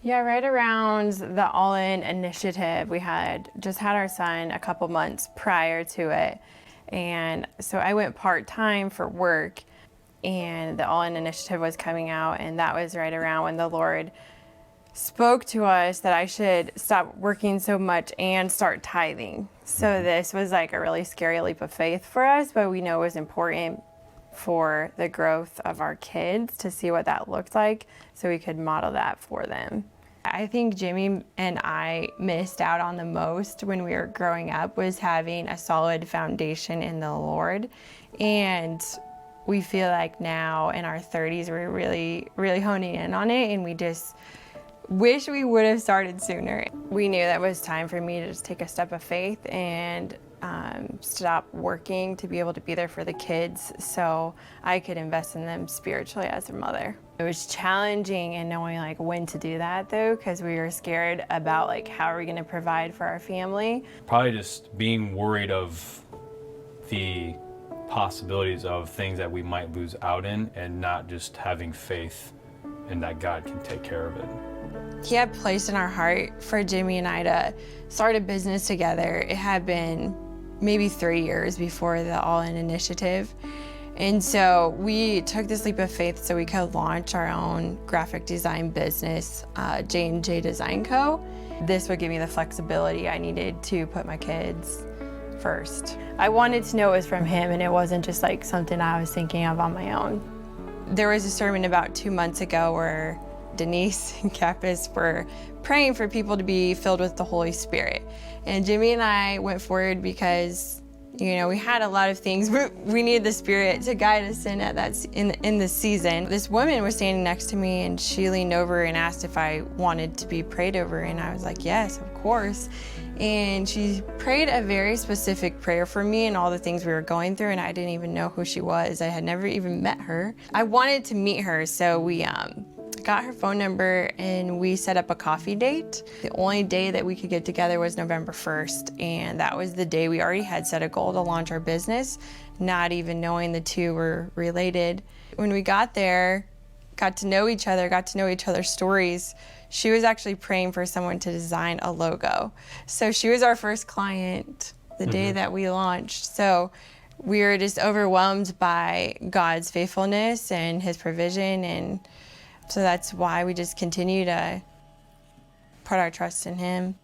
Yeah, right around the All In initiative, we had just had our son a couple months prior to it. And so I went part-time for work, and the All In initiative was coming out, and that was right around when the Lord spoke to us that I should stop working so much and start tithing. So this was like a really scary leap of faith for us, but we know it was important for the growth of our kids to see what that looked like so we could model that for them. I think Jimmy and I missed out on the most when we were growing up was having a solid foundation in the Lord. And we feel like now in our 30s, we're really honing in on it, and we just wish we would have started sooner. We knew that it was time for me to just take a step of faith and stop working to be able to be there for the kids so I could invest in them spiritually as their mother. It was challenging in knowing like when to do that though, because we were scared about like how are we going to provide for our family. Probably just being worried of the possibilities of things that we might lose out in, and not just having faith in that God can take care of it. He had placed in our heart for Jimmy and I to start a business together. It had been maybe 3 years before the All In initiative. And so we took this leap of faith so we could launch our own graphic design business, J&J Design Co. This would give me the flexibility I needed to put my kids first. I wanted to know it was from him and it wasn't just like something I was thinking of on my own. There was a sermon about 2 months ago where Denise and Kappas were praying for people to be filled with the Holy Spirit. And Jimmy and I went forward because, you know, we had a lot of things, but we needed the Spirit to guide us in this season. This woman was standing next to me and she leaned over and asked if I wanted to be prayed over, and I was like, yes, of course. And she prayed a very specific prayer for me and all the things we were going through, and I didn't even know who she was. I had never even met her. I wanted to meet her, so we got her phone number and we set up a coffee date. The only day that we could get together was November 1st, and that was the day we already had set a goal to launch our business, not even knowing the two were related. When we got there, got to know each other's stories, she was actually praying for someone to design a logo. So she was our first client the day that we launched. So we were just overwhelmed by God's faithfulness and His provision, and so that's why we just continue to put our trust in Him.